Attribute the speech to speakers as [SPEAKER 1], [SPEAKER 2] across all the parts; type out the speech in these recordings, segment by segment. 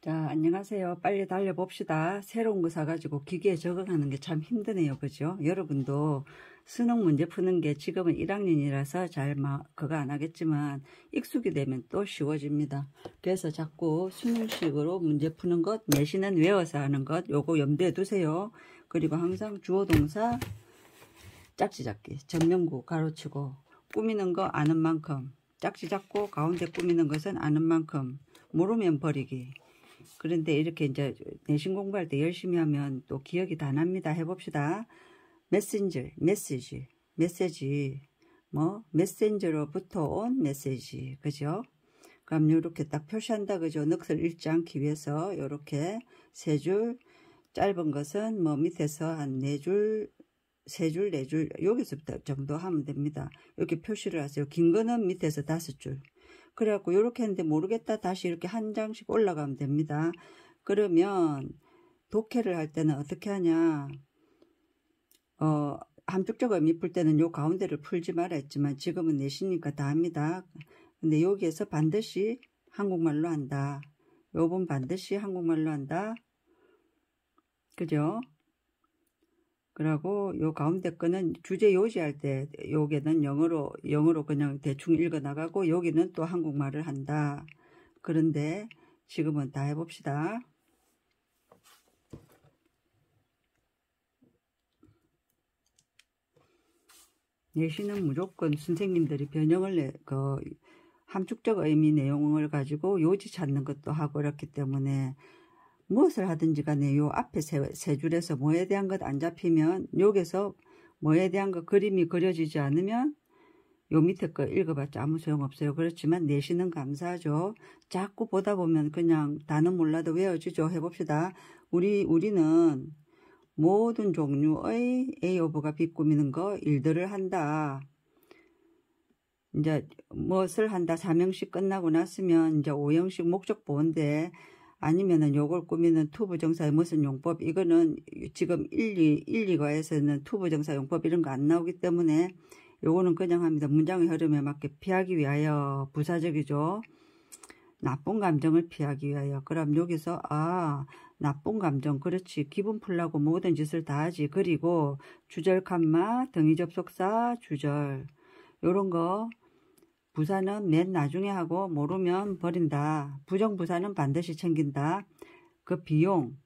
[SPEAKER 1] 자, 안녕하세요. 빨리 달려봅시다. 새로운 거 사가지고 기계에 적응하는 게 참 힘드네요. 그죠? 여러분도 수능 문제 푸는 게 지금은 1학년이라서 잘 그거 안 하겠지만 익숙이 되면 또 쉬워집니다. 그래서 자꾸 수능식으로 문제 푸는 것, 내신은 외워서 하는 것, 요거 염두에 두세요. 그리고 항상 주어 동사 짝지 잡기, 전면구 가로치고 꾸미는 거 아는 만큼, 짝지 잡고 가운데 꾸미는 것은 아는 만큼, 모르면 버리기. 그런데 이렇게 이제 내신 공부할 때 열심히 하면 또 기억이 다 납니다. 해봅시다. 메시지, 메신저로부터 온 메시지, 그죠? 그럼 이렇게 딱 표시한다, 그죠? 넋을 잃지 않기 위해서 이렇게 세 줄, 짧은 것은 뭐 밑에서 한 네 줄, 세 줄, 네 줄, 여기서부터 정도 하면 됩니다. 이렇게 표시를 하세요. 긴 거는 밑에서 5줄. 그래갖고 이렇게 했는데 모르겠다, 다시 이렇게 한 장씩 올라가면 됩니다. 그러면 독해를 할 때는 어떻게 하냐, 함축적 의미 풀 때는 요 가운데를 풀지 말아 했지만 지금은 내시니까 다 합니다. 근데 여기에서 반드시 한국말로 한다. 요 부분 반드시 한국말로 한다. 그죠? 그리고 요 가운데 거는 주제 요지할 때 요게는 영어로 그냥 대충 읽어 나가고 여기는 또 한국말을 한다. 그런데 지금은 다 해봅시다. 내신은 무조건 선생님들이 변형을 함축적 의미 내용을 가지고 요지 찾는 것도 하고 그렇기 때문에 무엇을 하든지 간에 요 앞에 세 줄에서 뭐에 대한 것 안 잡히면 여기서 뭐에 대한 것 그림이 그려지지 않으면 요 밑에 거 읽어봤자 아무 소용없어요. 그렇지만 내신은 감사하죠. 자꾸 보다 보면 그냥 단어 몰라도 외워지죠. 해봅시다. 우리는 모든 종류의 A 오브가 B 꾸미는 거 일들을 한다. 이제 무엇을 한다 4명씩 끝나고 났으면 이제 5형식 목적 보호인데 아니면은 요걸 꾸미는 투부정사의 무슨 용법, 이거는 지금 1, 2과에서는 투부정사 용법 이런 거 안 나오기 때문에 요거는 그냥 합니다. 문장의 흐름에 맞게 피하기 위하여 부사적이죠. 나쁜 감정을 피하기 위하여. 그럼 여기서 나쁜 감정, 그렇지, 기분 풀라고 모든 짓을 다 하지. 그리고 주절 칸마 등위 접속사 주절 요런 거 부사는 맨 나중에 하고 모르면 버린다. 부정부사는 반드시 챙긴다. 그 비용,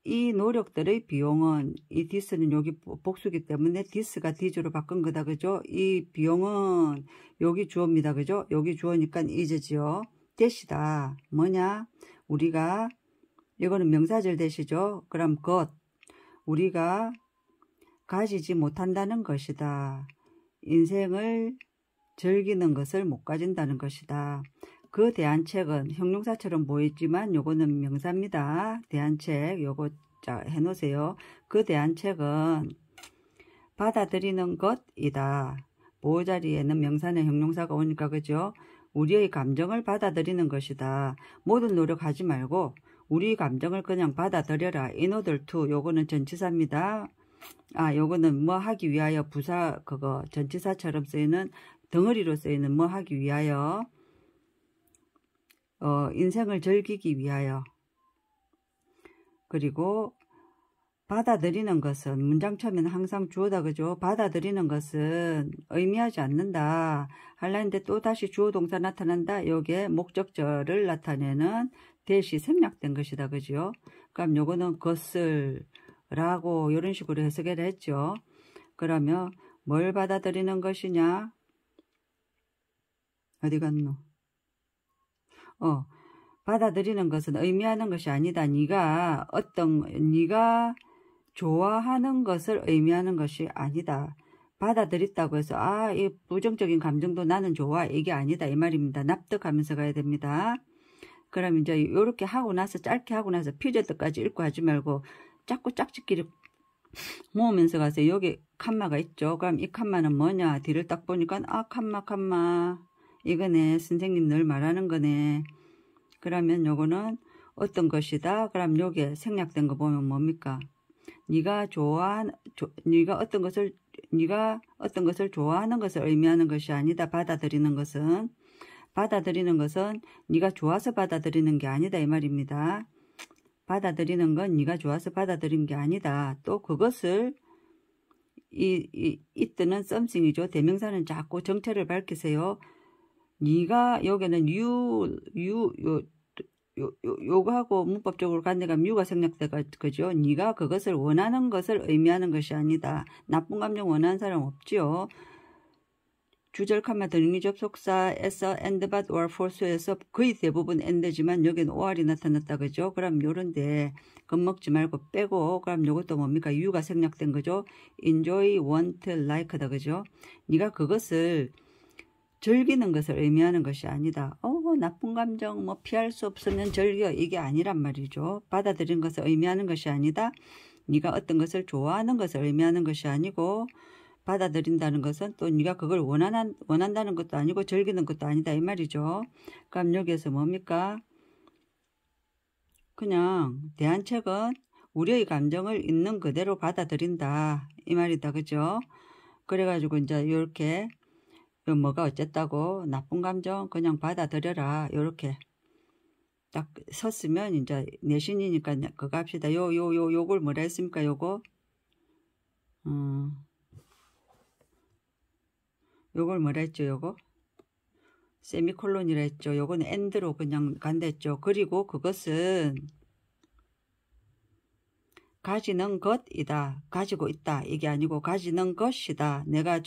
[SPEAKER 1] 이 노력들의 비용은, 이 디스는 여기 복수기 때문에 디스가 디즈로 바꾼 거다. 그죠? 이 비용은 여기 주어입니다. 그죠? 여기 주어니까 이제지요. 대시다. 뭐냐? 우리가, 이거는 명사절 대시죠? 그럼 우리가 가지지 못한다는 것이다. 인생을 즐기는 것을 못 가진다는 것이다. 그 대안책은 형용사처럼 보이지만 요거는 명사입니다. 대안책 요거 해놓으세요. 그 대안책은 받아들이는 것이다. 보호 자리에는 명사나 형용사가 오니까 그죠? 우리의 감정을 받아들이는 것이다. 모든 노력하지 말고 우리 감정을 그냥 받아들여라. In order to, 요거는 전치사입니다. 요거는 뭐 하기 위하여 부사 전치사처럼 쓰이는 덩어리로 쓰이는 뭐 하기 위하여, 인생을 즐기기 위하여. 그리고 받아들이는 것은 문장 처음에는 항상 주어다. 그죠? 받아들이는 것은 의미하지 않는다. 할라는데 또 다시 주어 동사 나타난다. 요게 목적절을 나타내는 대시 생략된 것이다. 그죠? 그럼 요거는 것을 라고 이런 식으로 해석을 했죠. 그러면 뭘 받아들이는 것이냐? 어디 갔노? 받아들이는 것은 의미하는 것이 아니다. 네가 좋아하는 것을 의미하는 것이 아니다. 받아들였다고 해서 이 부정적인 감정도 나는 좋아, 이게 아니다 이 말입니다. 납득하면서 가야 됩니다. 그럼 이제 이렇게 하고 나서, 짧게 하고 나서 피저드까지 읽고 하지 말고 자꾸 짝짓기를 모으면서 가세요. 여기 칸마가 있죠. 그럼 이 칸마는 뭐냐? 뒤를 딱 보니까 칸마 이거네. 선생님 늘 말하는 거네. 그러면 요거는 어떤 것이다. 그럼 요게 생략된 거 보면 뭡니까? 네가 어떤 것을 좋아하는 것을 의미하는 것이 아니다. 받아들이는 것은 받아들이는 것은 네가 좋아서 받아들이는 게 아니다 이 말입니다. 받아들이는 건 네가 좋아서 받아들인 게 아니다. 또 그것을 이때는 something이죠. 대명사는 자꾸 정체를 밝히세요. 네가 여기는 요거하고 문법적으로 간대가면 유가 생략돼가 그죠. 네가 그것을 원하는 것을 의미하는 것이 아니다. 나쁜 감정 원하는 사람 없지요. 주절 칸마 등위 접속사 에서 and, but, or, for에서 거의 대부분 and지만 여기는 or이 나타났다 그죠. 그럼 요런데 겁먹지 말고 빼고 그럼 요것도 뭡니까? 유가 생략된 거죠. enjoy, want, like다 그죠. 네가 그것을 즐기는 것을 의미하는 것이 아니다. 나쁜 감정 뭐 피할 수 없으면 즐겨 이게 아니란 말이죠. 받아들인 것을 의미하는 것이 아니다. 네가 어떤 것을 좋아하는 것을 의미하는 것이 아니고 받아들인다는 것은 또 네가 그걸 원한다는 것도 아니고 즐기는 것도 아니다 이 말이죠. 그럼 여기에서 뭡니까? 그냥 대안책은 우리의 감정을 있는 그대로 받아들인다 이 말이다 그죠. 그래가지고 이제 이렇게 뭐가 어쨌다고 나쁜 감정 그냥 받아들여라 요렇게 딱 섰으면 이제 내신이니까 그거 합시다. 요걸 뭐라 했습니까? 요걸 뭐라 했죠? 요거 세미콜론이라 했죠. 요거는 엔드로 그냥 간다 했죠. 그리고 그것은 가지는 것이다. 가지고 있다. 이게 아니고 가지는 것이다. 내가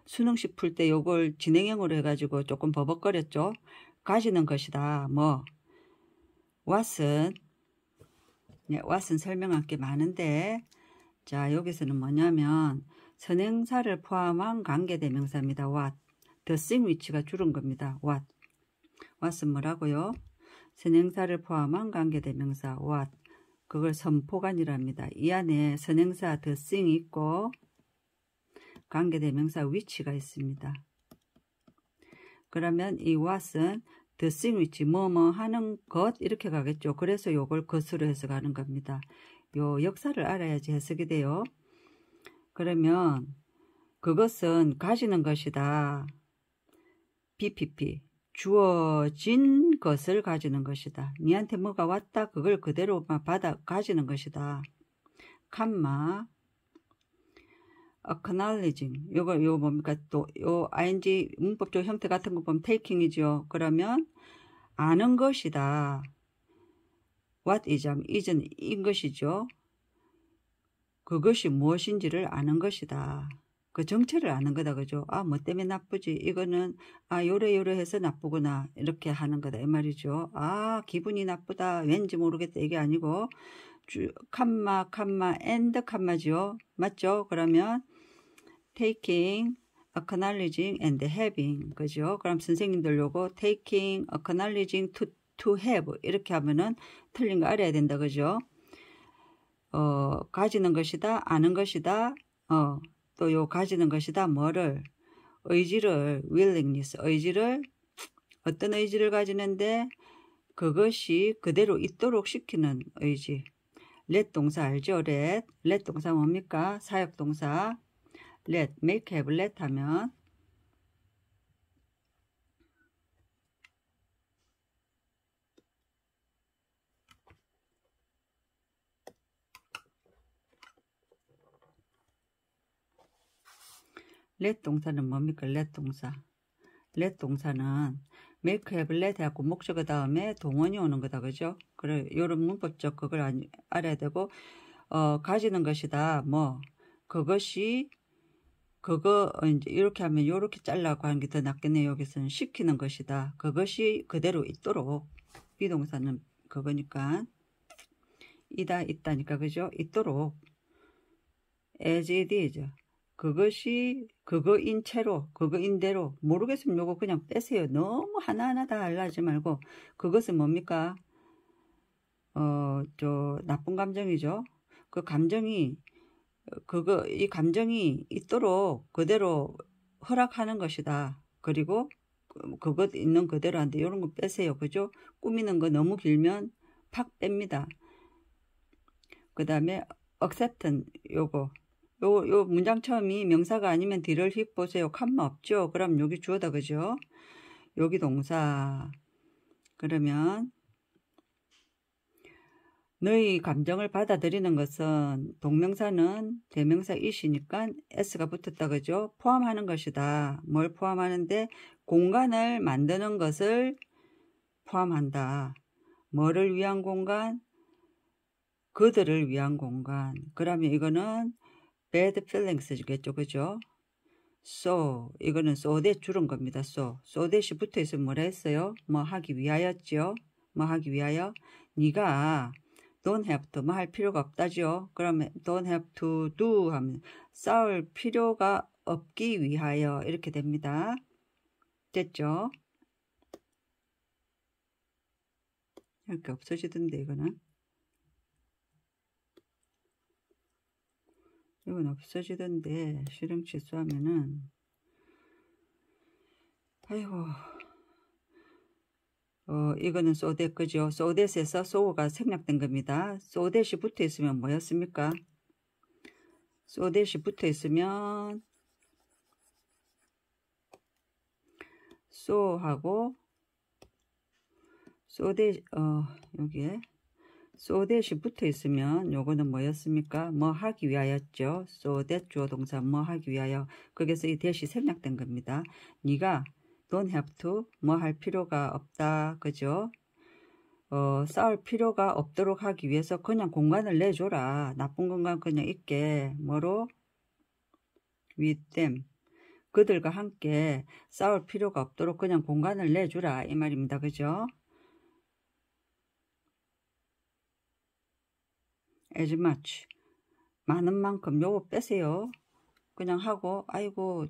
[SPEAKER 1] 수능식 풀 때 요걸 진행형으로 해가지고 조금 버벅거렸죠. 가지는 것이다. 뭐 what은 what은 설명할 게 많은데 자 여기서는 뭐냐면 선행사를 포함한 관계대명사입니다. what. the thing 위치가 줄은 겁니다. what은 뭐라고요? 선행사를 포함한 관계대명사 what. 그걸 선포관이랍니다. 이 안에 선행사 the thing이 있고 관계대명사 위치가 있습니다. 그러면 이 what은 the thing 위치 뭐뭐 하는 것 이렇게 가겠죠. 그래서 요걸 것으로 해석하는 겁니다. 요 역사를 알아야지 해석이 돼요. 그러면 그것은 가지는 것이다. BPP 주어진 것을 가지는 것이다. 니한테 뭐가 왔다 그걸 그대로 가지는 것이다. 칸마 acknowledging 요거 뭡니까? 또 요 ing 문법적 형태 같은 거 보면 taking이죠. 그러면 아는 것이다. what is는 인 것이죠. 그것이 무엇인지를 아는 것이다. 그 정체를 아는 거다 그죠. 뭐 때문에 나쁘지 이거는 요래 해서 나쁘구나 이렇게 하는 거다 이 말이죠. 기분이 나쁘다 왠지 모르겠다 이게 아니고 칸마 and 칸마죠. 맞죠? 그러면 taking, acknowledging and having 그죠. 그럼 선생님들 요거 taking, acknowledging, to have 이렇게 하면은 틀린 거 알아야 된다 그죠. 가지는 것이다 아는 것이다 또 요 가지는 것이다 뭐를 의지를 willingness 의지를 어떤 의지를 가지는데 그것이 그대로 있도록 시키는 의지. let 동사 알죠? let 동사 뭡니까? 사역동사 let make have let 하면 let 동사는 뭡니까? let 동사는 make have let 하고 목적어 다음에 동원이 오는 거다 그죠? 그래 요런 문법적 그걸 알아야 되고 가지는 것이다 뭐 그것이 그거 이제 이렇게 하면 이렇게 잘라고 하는 게 더 낫겠네요. 여기서는 시키는 것이다. 그것이 그대로 있도록 비동사는 그거니까 있다니까 그죠? 있도록 as it is 그것이 그거인 채로 그거인 대로 모르겠으면 요거 그냥 빼세요. 너무 하나하나 다 하려지 말고 그것은 뭡니까? 나쁜 감정이죠. 그 감정이 이 감정이 있도록 그대로 허락하는 것이다. 그리고 그것 있는 그대로 한데 이런 거 빼세요. 그죠? 꾸미는 거 너무 길면 팍 뺍니다. 그 다음에 acceptance 요거 요 문장 처음이 명사가 아니면 뒤를 힙 보세요. 칸마 없죠? 그럼 여기 주어다 그죠? 여기 동사. 그러면 너희 감정을 받아들이는 것은 동명사는 대명사 it이니까 s가 붙었다 그죠? 포함하는 것이다. 뭘 포함하는데 공간을 만드는 것을 포함한다. 뭐를 위한 공간? 그들을 위한 공간. 그러면 이거는 bad feelings겠죠. 그죠? so 이거는 so that 줄은 겁니다. so that이 붙어 있으면 뭐라 했어요? 뭐 하기 위하였죠. 뭐 하기 위하여? 네가 don't have to 뭐 할 필요가 없다죠. 그러면 don't have to do 하면 싸울 필요가 없기 위하여 이렇게 됩니다. 됐죠? 이렇게 없어지던데 이거는 이건 없어지던데 실행 취소하면은 아이고 이거는 so that 그죠? so that에서 so가 생략된 겁니다. so that이 붙어 있으면 뭐였습니까? so that이 붙어 있으면 so하고 so that 여기에 so that이 붙어 있으면 요거는 뭐였습니까? 뭐 하기 위하였죠. so that 주어 동사 뭐 하기 위하여. 거기서 이 that이 생략된 겁니다. 네가 don't have to 뭐 할 필요가 없다. 그죠? 싸울 필요가 없도록 하기 위해서 그냥 공간을 내줘라. 나쁜 공간 그냥 있게. 뭐로? with them. 그들과 함께 싸울 필요가 없도록 그냥 공간을 내주라. 이 말입니다. 그죠? as much. 많은 만큼 요거 빼세요. 그냥 하고 아이고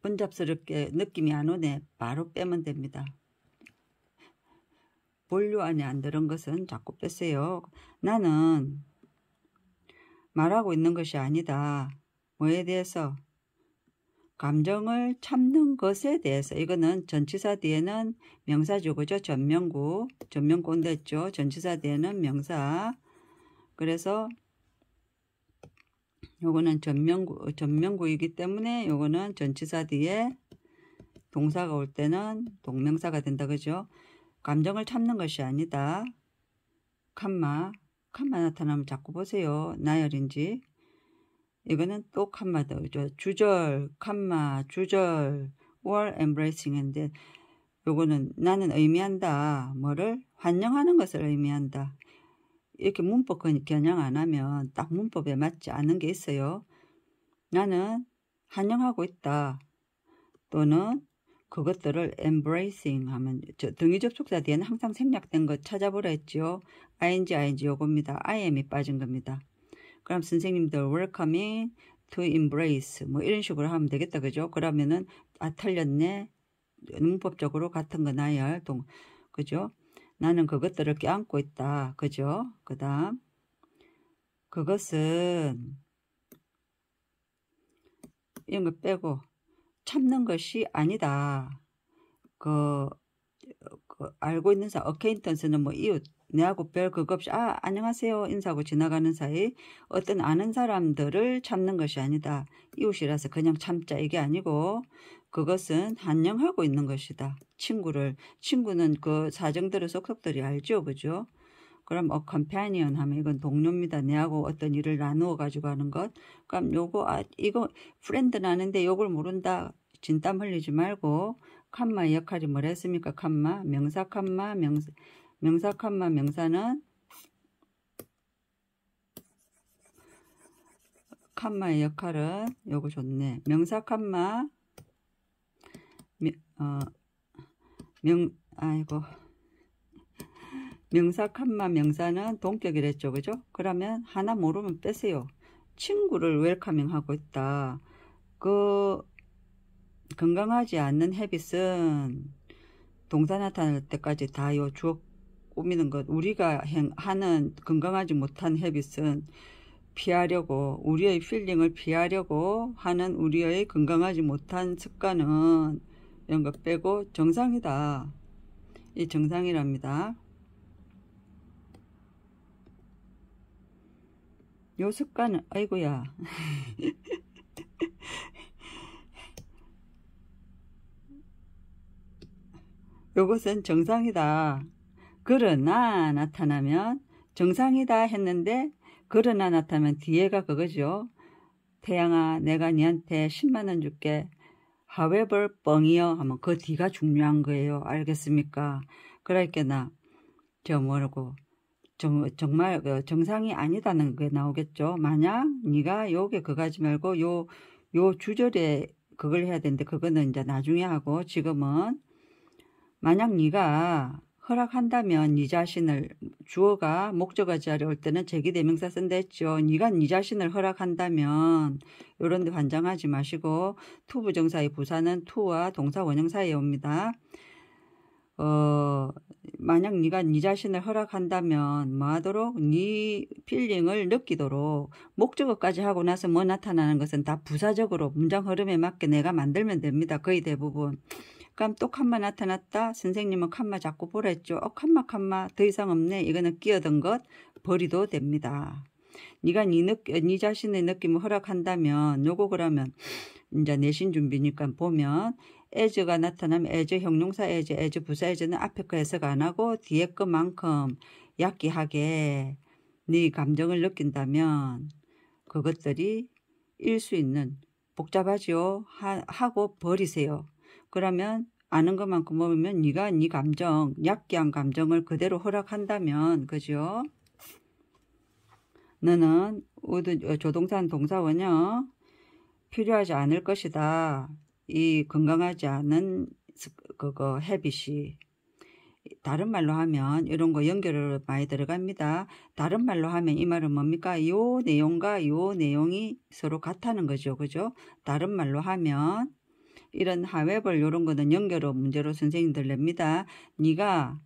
[SPEAKER 1] 번잡스럽게 느낌이 안 오네. 바로 빼면 됩니다. 본류 안에 안 들은 것은 자꾸 빼세요. 나는 말하고 있는 것이 아니다. 뭐에 대해서? 감정을 참는 것에 대해서. 이거는 전치사 뒤에는 명사죠. 그죠? 전명구. 전명구인데 했죠. 전치사 뒤에는 명사. 그래서 요거는 전명구이기 때문에 요거는 전치사 뒤에 동사가 올 때는 동명사가 된다. 그죠? 감정을 참는 것이 아니다. 칸마 나타나면 자꾸 보세요. 나열인지. 이거는 또 칸마 더 주절, 칸마, 주절, or embracing인데 요거는 나는 의미한다. 뭐를? 환영하는 것을 의미한다. 이렇게 문법 겨냥 안 하면 딱 문법에 맞지 않는 게 있어요. 나는 환영하고 있다. 또는 그것들을 embracing 하면 등위 접속사 뒤에는 항상 생략된 것 찾아보라 했죠. ing 요겁니다. im이 빠진 겁니다. 그럼 선생님들 welcoming to embrace 뭐 이런 식으로 하면 되겠다. 그죠? 그러면은 틀렸네. 문법적으로 같은 거 나열. 그죠? 나는 그것들을 껴안고 있다. 그죠? 그 다음 그것은 이런 거 빼고 참는 것이 아니다. 알고 있는 사람, 어케인턴스는 뭐 이웃, 내하고 별 그거 없이 안녕하세요 인사하고 지나가는 사이 어떤 아는 사람들을 참는 것이 아니다. 이웃이라서 그냥 참자 이게 아니고 그것은 환영하고 있는 것이다. 친구는 그 사정들을 속속들이 알죠. 그죠? 그럼 companion 하면 이건 동료입니다. 내하고 어떤 일을 나누어 가지고 하는 것. 그럼 이거 프렌드는 아는데 요걸 모른다. 진땀 흘리지 말고 칸마의 역할이 뭐라 했습니까? 칸마, 명사 칸마, 명사 칸마, 명사는 칸마의 역할은 요거 좋네. 명사 칸마 명사 칸마 명사는 동격이랬죠. 그죠? 그러면 하나 모르면 빼세요. 친구를 웰커밍 하고 있다. 건강하지 않는 헤빗은 동사 나타날 때까지 다 요 주어 꾸미는 것. 우리가 하는 건강하지 못한 헤빗은 피하려고 우리의 필링을 피하려고 하는 우리의 건강하지 못한 습관은 이런 거 빼고 정상이다. 이 정상이랍니다. 요 습관은 아이고야 요것은 정상이다. 그러나 나타나면 정상이다 했는데 그러나 나타나면 뒤에가 그거죠. 태양아 내가 니한테 10만원 줄게. however 뻥이요 하면 그 뒤가 중요한 거예요. 알겠습니까? 그러니까 저 뭐라고 정말 정상이 아니다는 게 나오겠죠. 만약 네가 요게 그거 하지 말고 요 주절에 그걸 해야 되는데 그거는 이제 나중에 하고 지금은 만약 네가 허락한다면 네 자신을 주어가 목적어 자리에 올 때는 제기대명사 쓴다 했죠. 네가 네 자신을 허락한다면 요런 데 환장하지 마시고 투부정사의 부사는 투와 동사 원형 사이에 옵니다. 만약 네가 네 자신을 허락한다면 뭐 하도록 네 필링을 느끼도록 목적어까지 하고 나서 뭐 나타나는 것은 다 부사적으로 문장 흐름에 맞게 내가 만들면 됩니다. 거의 대부분. 그럼 또 칸마 나타났다. 선생님은 칸마 자꾸 보라 했죠. 칸마 더 이상 없네. 이거는 끼어든 것 버리도 됩니다. 네가 네 자신의 느낌을 허락한다면 요거 그러면 이제 내신 준비니까 보면 as가 나타나면 as 형용사 as 부사 as는 앞에 거 해석 안 하고 뒤에 것만큼 약기하게 네 감정을 느낀다면 그것들이 일 수 있는 복잡하지요. 하고 버리세요. 그러면 아는 것만큼 보면 네가 네 감정, 약기한 감정을 그대로 허락한다면 그죠? 너는 조동사는 동사원형 필요하지 않을 것이다. 이 건강하지 않은 그거 헤빗이 다른 말로 하면 이런 거 연결을 많이 들어갑니다. 다른 말로 하면 이 말은 뭡니까? 요 내용과 요 내용이 서로 같다는 거죠. 그죠? 다른 말로 하면 이런 however 이런 거는 연결어 문제로 선생님들 냅니다. 네가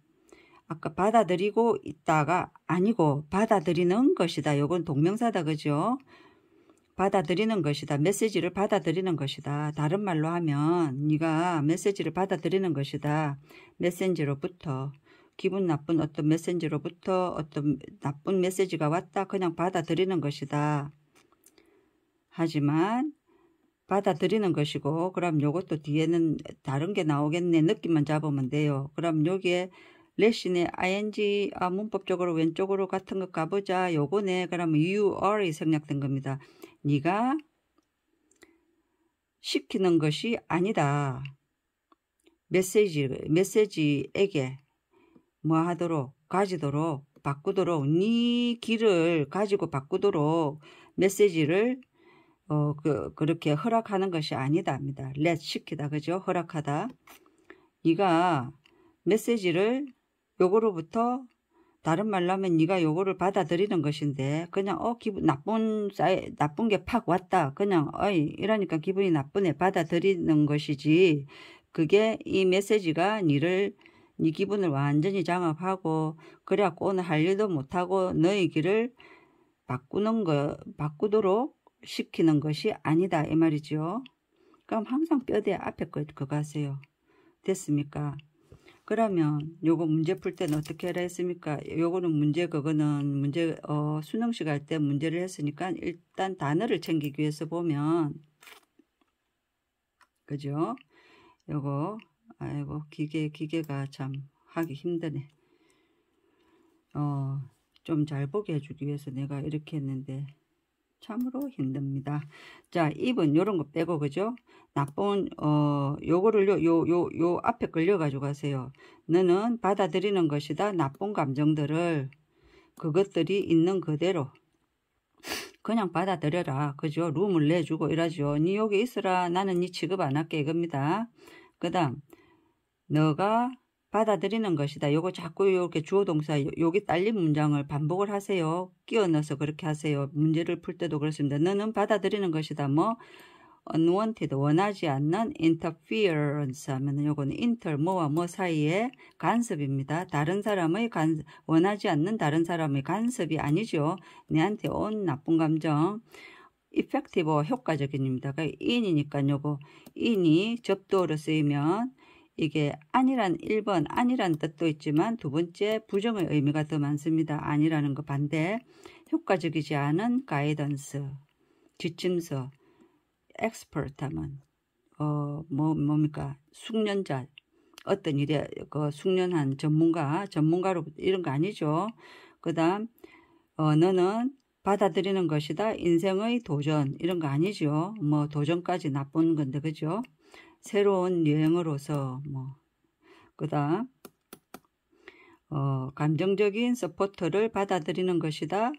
[SPEAKER 1] 아까 받아들이고 있다가 아니고 받아들이는 것이다. 요건 동명사다. 그죠? 받아들이는 것이다. 메시지를 받아들이는 것이다. 다른 말로 하면 네가 메시지를 받아들이는 것이다. 메신저로부터 기분 나쁜 어떤 메신저로부터 어떤 나쁜 메시지가 왔다. 그냥 받아들이는 것이다. 하지만 받아들이는 것이고 그럼 요것도 뒤에는 다른 게 나오겠네. 느낌만 잡으면 돼요. 그럼 여기에 레신의 ing 문법적으로 왼쪽으로 같은 것 가보자. 요거네. 그러면 you are이 생략된 겁니다. 네가 시키는 것이 아니다. 메시지에게 뭐 하도록 가지도록 바꾸도록 네 길을 가지고 바꾸도록 메시지를 그렇게 허락하는 것이 아니다입니다. let 시키다. 그죠? 허락하다. 네가 메시지를 요거로부터 다른 말로 하면 네가 요거를 받아들이는 것인데 그냥 기분 나쁜 게 팍 왔다. 그냥 이러니까 기분이 나쁘네. 받아들이는 것이지. 그게 이 메시지가 네 기분을 완전히 장악하고 그래갖고 오늘 할 일도 못하고 너의 길을 바꾸도록 시키는 것이 아니다. 이 말이죠. 그럼 항상 뼈대 앞에 그거 하세요. 됐습니까? 그러면 요거 문제 풀 때는 어떻게 해라 했습니까? 요거는 문제 수능식 할 때 문제를 했으니까 일단 단어를 챙기기 위해서 보면 그죠? 요거 아이고 기계가 참 하기 힘드네. 좀 잘 보게 해주기 위해서 내가 이렇게 했는데 참으로 힘듭니다. 자, 2번 요런 거 빼고 그죠? 나쁜 요거를 요 앞에 걸려 가지고 가세요. 너는 받아들이는 것이다. 나쁜 감정들을 그것들이 있는 그대로 그냥 받아들여라. 그죠? 룸을 내주고 이러죠. 니 여기 있으라. 나는 니 취급 안 할게 이겁니다. 그다음 너가 받아들이는 것이다. 요거 자꾸 이렇게 주어동사 여기 딸린 문장을 반복을 하세요. 끼워 넣어서 그렇게 하세요. 문제를 풀 때도 그렇습니다. 너는 받아들이는 것이다. 뭐 unwanted 원하지 않는 interference 하면 요거는 inter 뭐와 뭐 사이에 간섭입니다. 다른 사람의 원하지 않는 다른 사람의 간섭이 아니죠. 내한테 온 나쁜 감정. effective 효과적인입니다. 그러니까 in이니까 요거 in이 접두어로 쓰이면 이게 아니란 1번 아니란 뜻도 있지만 두 번째 부정의 의미가 더 많습니다. 아니라는 거 반대. 효과적이지 않은 가이던스 지침서 expert 하면 뭡니까 숙련자 어떤 일에 그 숙련한 전문가로 이런 거 아니죠. 그 다음 너는 받아들이는 것이다. 인생의 도전 이런 거 아니죠. 뭐 도전까지 나쁜 건데 그죠. 새로운 여행으로서 뭐 그 다음 감정적인 서포트를 받아들이는 것이다.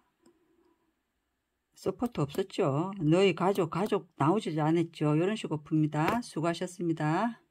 [SPEAKER 1] 서포트 없었죠. 너희 가족 나오지 않았죠. 이런 식으로 풉니다. 수고하셨습니다.